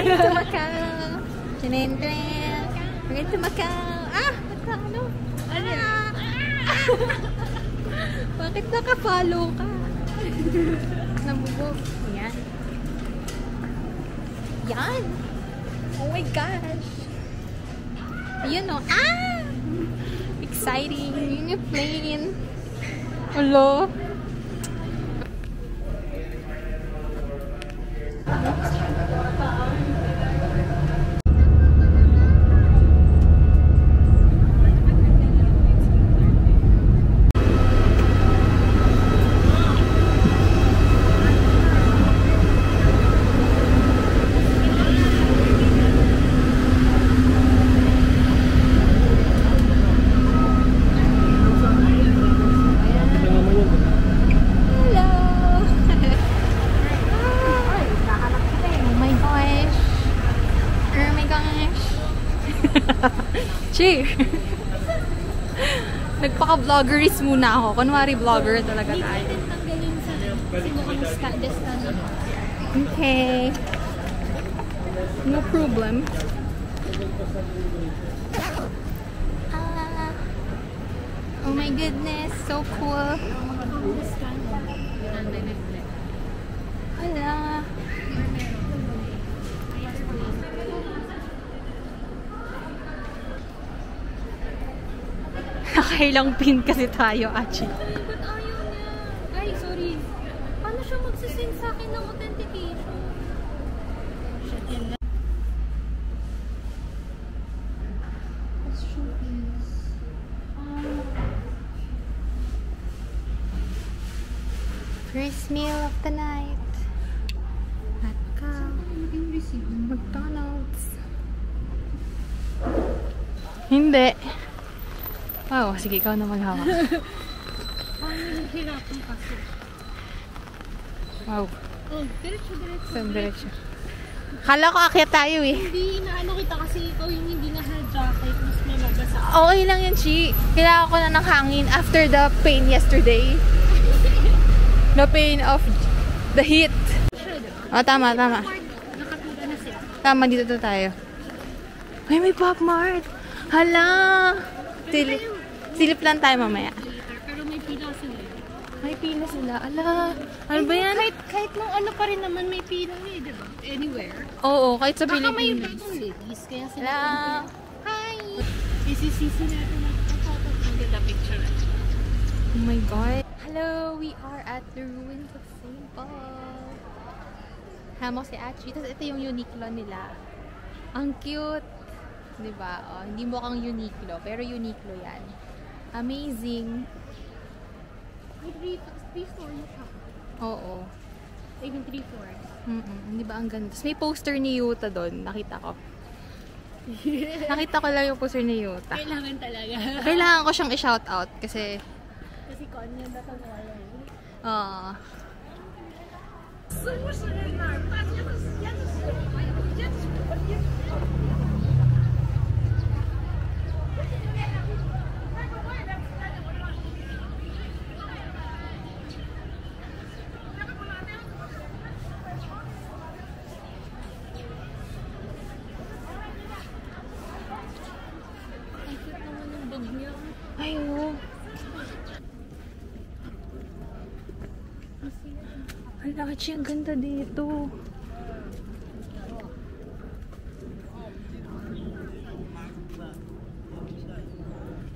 going to Macau. We're going to Macau. Ano? Bakit naka-follow ka? Nabubog. Yan. Yan. Oh my gosh. Ayun o. Exciting. Yung plane. Hello. Cheer! Nagpaka-vloggeries muna ako. Kunwari vlogger talaga tayo. Okay. No problem. Oh my goodness, so cool. Hala. Nakailang pin kasi tayo, Achi. Ba't ayaw niya? Ay, sorry. Paano siya magsisend sa akin ng authentication? Shit, yan lang. First meal of the night. At McDonald's. Hindi. Oh, sige, ikaw na maghawak. Paano yung hirapan kasi? Wow. Oh, diretso. Saan diretso? Kala ko akyat tayo eh. Hindi inaano kita kasi ikaw yung hindi na-jacket. Mas may mabasa. Okay lang yan, Chi. Kailangan ko na ng hangin after the pain yesterday. The pain of the heat. Oh, tama. Nakatuda na sila. Tama, dito tayo. Ay, may Pop Mart. Hala! Silip lang tayo mamaya. Pero may pila sila. May pila sila. Ala, ano ba yan? Kahit nung ano pa rin naman may pila eh, diba? Anywhere. Oo, kahit sa Baka may Pilipinas. bagong ladies, kaya sila. Hello! Hi! Isisisi natin ang photo. Maganda picture. Oh my God. Hello, we are at the ruins of St. Paul. Hamo si Achi. Tapos ito yung Uniqlo nila. Ang cute. Diba? Oh, hindi mo kang Uniqlo, pero Uniqlo yan. Amazing. May 3 stories siya. Oo. Even 3 floors. Hindi ba ang ganda? Tapos may poster ni Yuta doon. Nakita ko. Nakita ko lang yung poster ni Yuta. Kailangan talaga. Kailangan ko siyang i-shoutout kasi Kanya ba ito ay, oh. Hala, Achi, ang ganda dito.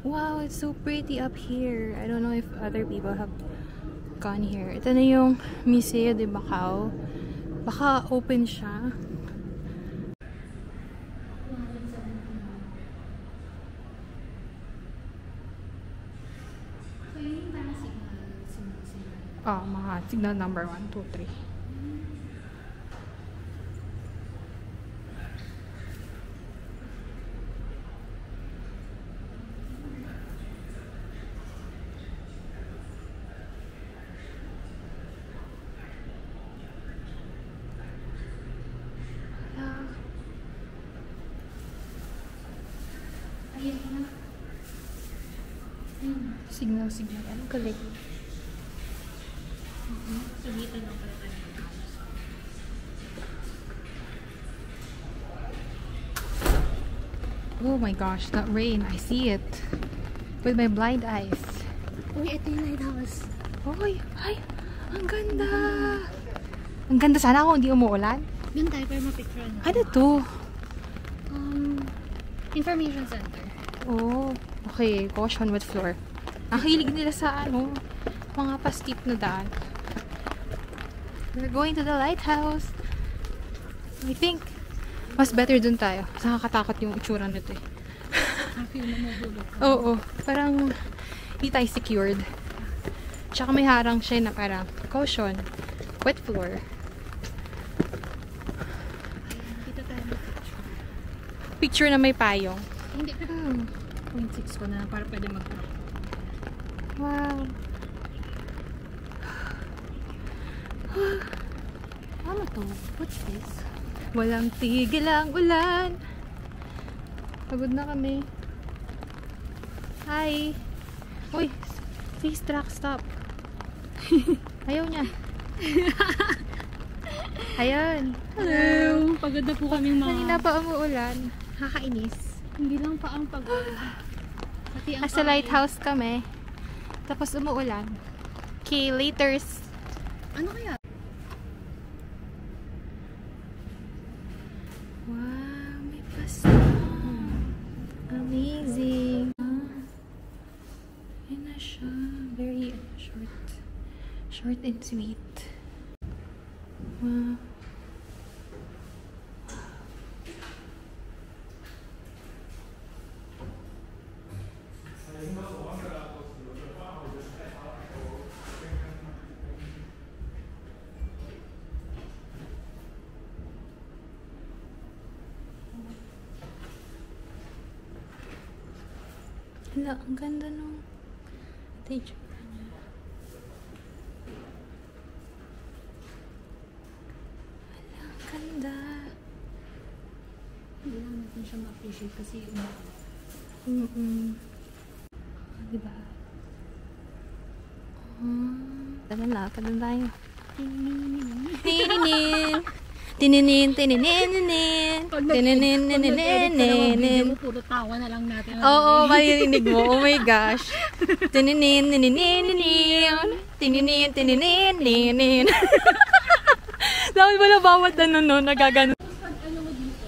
Wow, it's so pretty up here. I don't know if other people have gone here. Ito na yung Museo de Macau. Baka open siya. Oh, mga signal number 1, 2, 3. Signal. Ano galing? Sabitan ng pala tayo. Oh my gosh, that rain. I see it. With my blind eyes. Uy, ito yung lighthouse. Uy, ay, ang ganda. Ang ganda sana kung hindi umuulan. Doon tayo para ma-picture na. Ano to? Information center. Oh, okay. Caution with floor. Ang hilig nila sa ano, mga pastit na daan. We're going to the lighthouse. I think, mas better dun tayo. Mas nakakatakot yung itsura nito eh. Oo, parang hindi tayo secured. Tsaka may harang siya na parang caution, wet floor. Dito tayo mag-picture. Picture na may payong. Hindi ka. 0.6 ko na para pwede mag Wow. Ano to? What's this? Walang tigil ang ulan. Pagod na kami. Hi. Uy, face track, stop. Ayaw niya. Ayan. Hello! Pagod na po kami mga... Kanina pa umuulan. Nakakainis. Hindi lang pa ang pagod. Pati ang Nasa lighthouse kami. Tapos umuulan. Okay, laters. Ano kaya? Wow, may pasta. Amazing. Yan na siya. Very short. Short and sweet. Wow. Hala, ang ganda nung itsura niya. Hala, ang ganda. Hindi lang natin siya ma-appreciate kasi umuulan. Diba? Tara na, tara tayo. Tininin. Tininin, tininin, tininin. Tininin, tininin, tininin. Puro tawa na lang natin. Oo, maririnig mo. Oh my gosh. Tininin, tininin, tininin. Tininin, tininin, tininin. Dapat wala bawat ano, nagagano. Pag ano mo dito,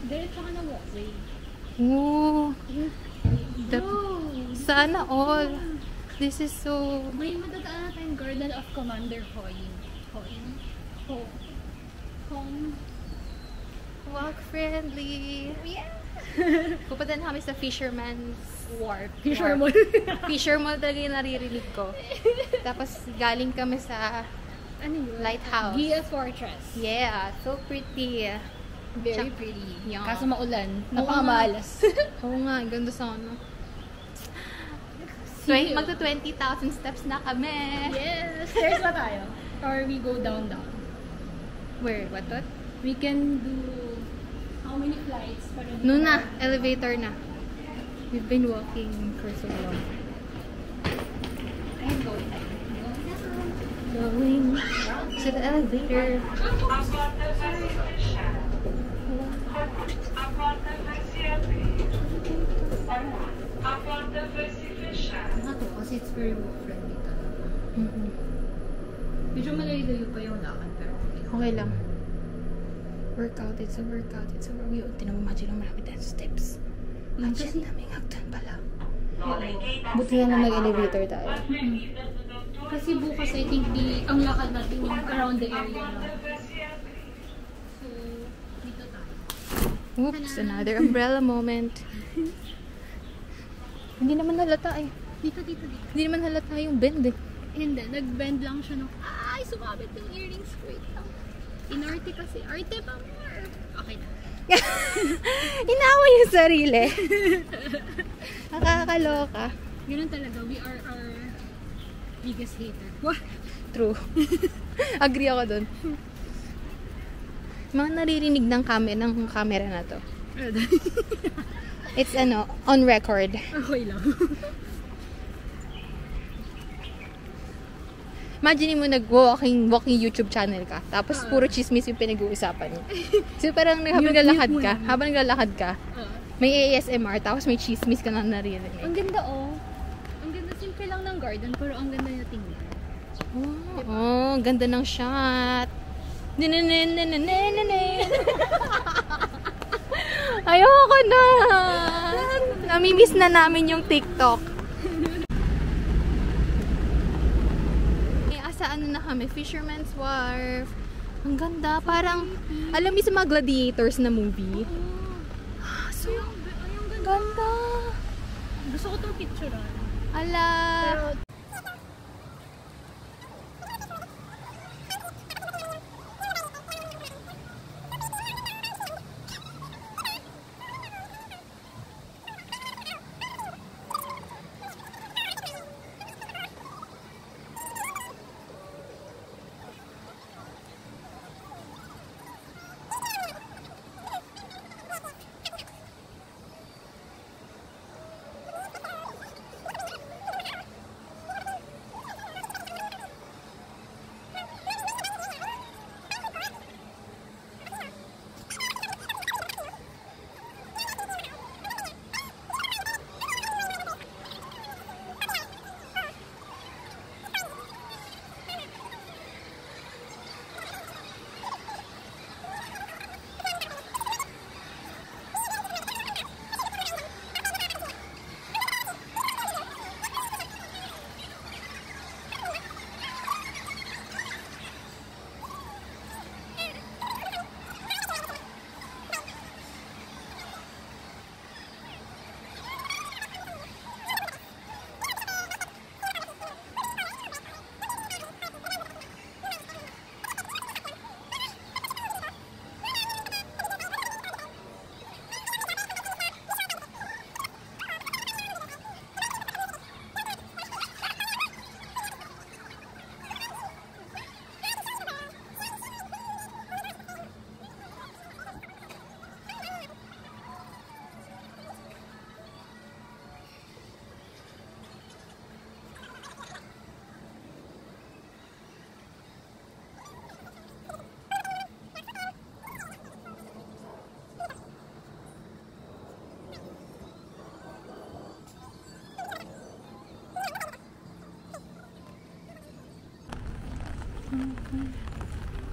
diretso ka na walkway. Oo. Bro! Sana all. This is so... May madadaan natin Garden of Commander Hoyin. Walk friendly. Yeah. Pupunta na kami sa Fisherman's Wharf. Fisher Mall. Fisher Mall talaga yung naririnig ko. Tapos galing kami sa Ano yun? lighthouse. Gia Fortress. Yeah, so pretty. Very pretty. Yeah. Kaso maulan. Oo Napakamalas. Oo nga, ganda sa ano. Magto 20,000 steps na kami. Yes! Stairs ba tayo? Or we go down. Where? What? We can do... How many flights? Para No na, elevator na. We've been walking for so long. I'm going. Going to the elevator. Ano to? Kasi it's very walk-friendly talaga. Medyo malayo-layo pa yung lakad pero okay. Okay lang. Workout, it's a workout. It's a workout. Tinan mo, imagine ang marami tayong steps. Imagine namin hagdan pala. Buti na nag-elevator tayo. Kasi bukas I think ang lakad natin yung around the area lang. So, dito tayo. Oops, another umbrella moment. Hindi naman halata eh. Dito. Hindi naman halata yung bend eh. Hindi, nag-bend lang siya nung, ay, sumabit yung earrings ko. Wait lang. Inarte kasi. Arte pa more. Okay na. Inawa yung sarili. Nakakaloka. Ganun talaga. We are our biggest hater. What? True. Agree ako dun. Mga naririnig ng camera na to. It's on record. Okay lang. Imagine mo walking YouTube channel ka. Tapos puro chismis yung pinag-uusapan niyo. So parang habang naglalakad ka, May ASMR, tapos may chismis ka na naririnig. Ang ganda oh. Ang ganda, simple lang ng garden, pero ang ganda niya tingnan. Oh, ganda ng shot. Ayoko na. Namimiss na namin yung TikTok. Asa ano na kami? Fisherman's Wharf. Ang ganda. Parang, alam mo sa mga gladiators na movie? So, Ay, ang ganda. Gusto ko itong picturean. Ala. Pero,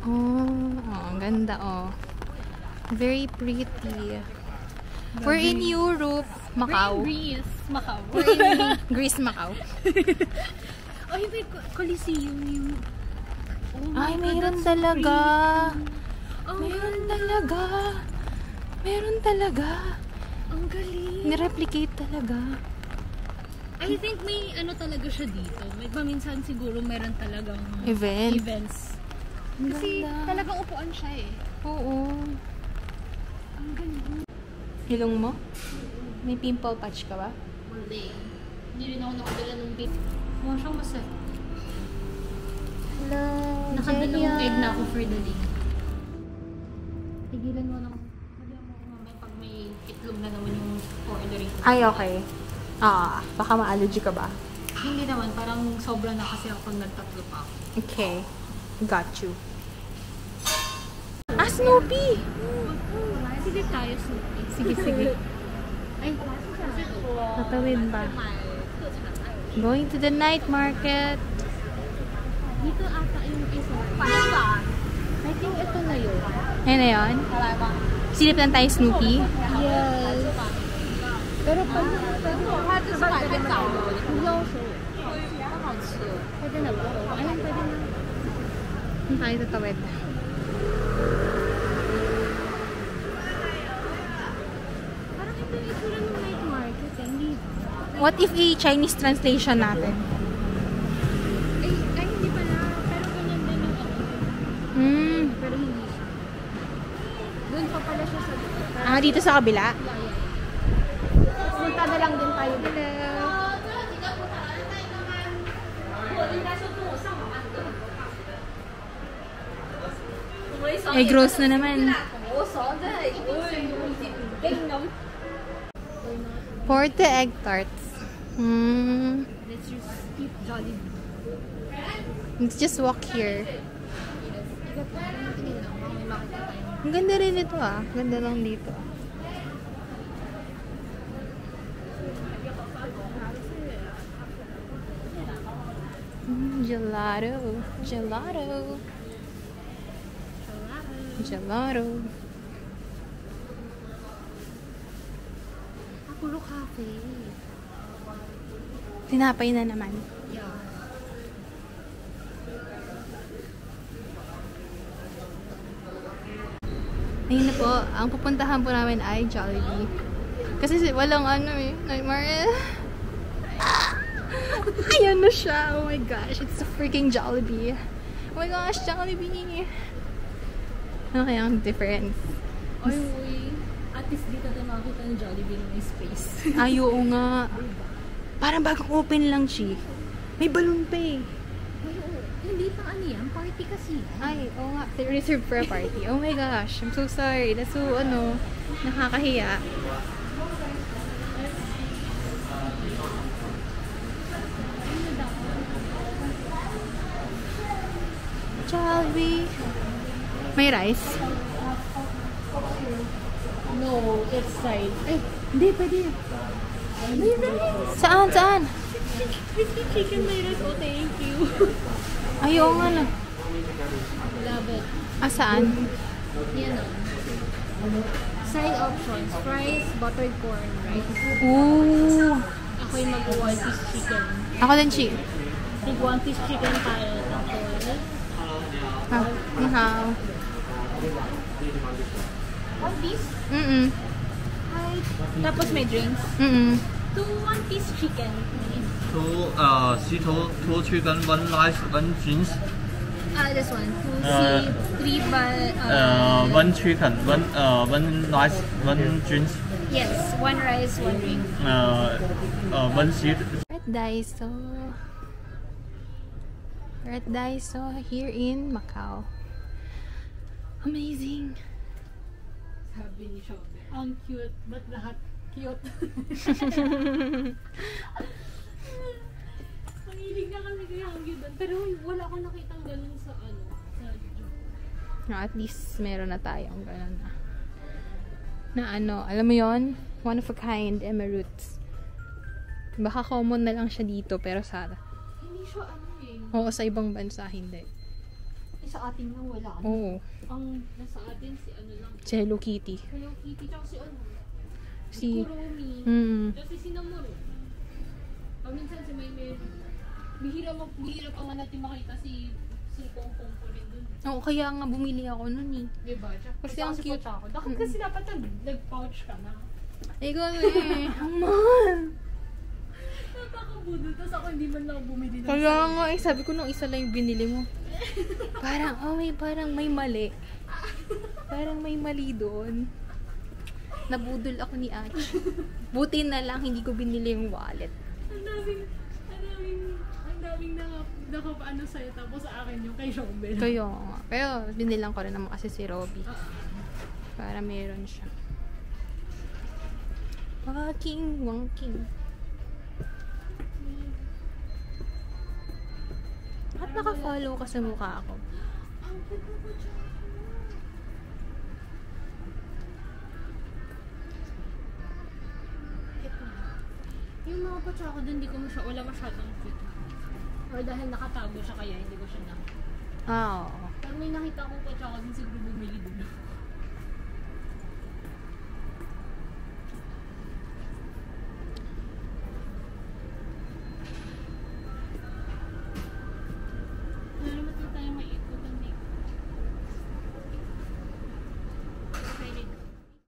Ang ganda oh. Very pretty. We're in Europe, Macau. Greece, Macau. We're in Greece, Macau. Oh, may Coliseum yung... Oh Ay, my God, mayroon that's talaga. Oh, Meron talaga. Meron talaga. ang galing. Nireplicate talaga. I think may ano talaga siya dito. May paminsan siguro meron talagang events. Ang Kasi ganda. talagang upuan siya eh. Oo. Ang galing. Hilong mo? May pimple patch ka ba? Hindi. Hindi rin ako nakadala ng bit. Mukha siyang masarap. Hello, Nakadalawang egg na ako for the day. Tigilan mo ng... Sabi mo mamaya pag may itlog na naman yung ordering. Ay, okay. Baka ma-allergy ka ba? Hindi naman. Parang sobra na kasi ako nagtatlo pa ako. Okay. Got you. Snoopy! Sige tayo, Snoopy. Sige, sige. Ay, Tatawid ba? Going to the night market. dito ata yung isa. Paano ba? I think ito na yun. Ayun na yun. Silip lang tayo Snoopy. Yes. Pero pag... Pwede na ba? Ayun, pwede na. Saan tayo tatawid? Parang ito yung itsura ng night market. Hindi. What if i-Chinese translation natin? Ay, hindi pala. Pero ganyan din yung ako. Pero hindi siya. Doon pa pala siya sa... Dito sa kabila? Punta na lang din tayo. Hello. Ay, gross na naman. 40 egg tarts. Let's just keep jolly. Let's just walk here. Ang ganda rin ito Ganda lang dito. Gelato. Gelato. Gelato. Apollo Cafe. Tinapay na naman. Yeah. Ayun na po, ang pupuntahan po namin ay Jollibee. Kasi walang ano eh, Nightmare. Ayan na siya. Oh my gosh, it's a freaking Jollibee. Oh my gosh, Jollibee. Ano kaya ang difference? Ay, uy. At least dito na makakita ng Jollibee na may space. Ay, oo nga. Parang bagong open lang siya. May balloon pa eh. Ay, oo. Hindi pa ano yan. Party kasi yan. Ay, oo nga. Reserved for a party. Oh my gosh, I'm so sorry. That's so, nakakahiya. Jollibee. May rice? No, it's side. Ay, hindi, pwede. May rice. Saan? Saan? Crispy chicken may rice. Oh, thank you. Ay, oo nga na. Love it. Ah, saan? Yan o. Side options. Fries, buttered corn, rice. Ooh. Ako yung mag-one piece chicken. Ako din, Chi. Tig one piece chicken tayo. Tapos, How? one piece? Mm-mm. Hi. Tapos may drinks. Mm-mm. 2 one piece chicken. Two chicken, one rice, one drinks. This one. 2 3 One chicken, one rice, one drinks. Yes, 1 rice, 1 drink. One seat. We're at Daiso. We're at Daiso here in Macau. Amazing. Sabi ni Shobe, ang cute, ba't lahat cute? Mahilig na kami kaya ang cute doon. Pero wala akong nakitang ganun sa sa No, at least meron na tayong ganun na alam mo yon, one of a kind Emirates. Baka common na lang siya dito pero sa hindi siya oo, sa ibang bansa hindi. sa atin lang wala. Oo. Ang nasa atin si lang. Si Hello Kitty. Hello Kitty, tsaka Si Kuromi. Kasi si Namuro. Paminsan si Maymay. Bihira pa nga natin makita si Pongpong ko rin dun. oo, kaya nga bumili ako nun eh. Diba? Kasi ang cute. Ako. Kasi dapat nag-pouch ka na. Ikaw eh. Ang mahal. Napakabudol. Tapos ako hindi man lang bumili ng Kaya nga eh. Sabi ko nung isa lang yung binili mo. Parang may mali. Parang may mali doon. Nabudol ako ni Ach. Buti na lang hindi ko binili yung wallet. Ang daming nakapaano sa'yo. Tapos sa akin yung kay Shobel. Kaya nga. Pero binilang ko rin naman kasi si Robby. Para meron siya. Wangking. Ba't naka-follow ka sa mukha ako? Ang cute na po dyan. Yung mga patsako dun, wala masyadong cute. Or dahil nakatago siya kaya hindi ko siya nakita. Oo. Pero may nakita akong patsako dun siguro bumili dun.